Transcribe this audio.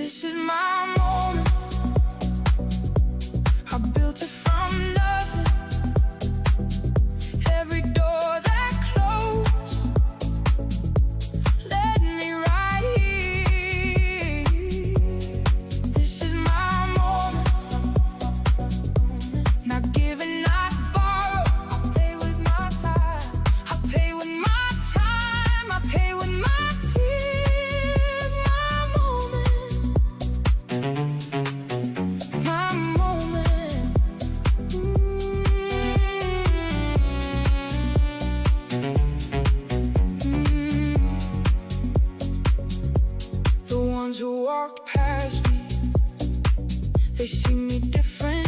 This is my moment. I built it from nothing. Every door that closed led me right here. This is my moment. Not giving, not borrow. I pay with my time. I pay with my time. I pay with my tears. My moment. My moment. The ones who walk past me, they see me different.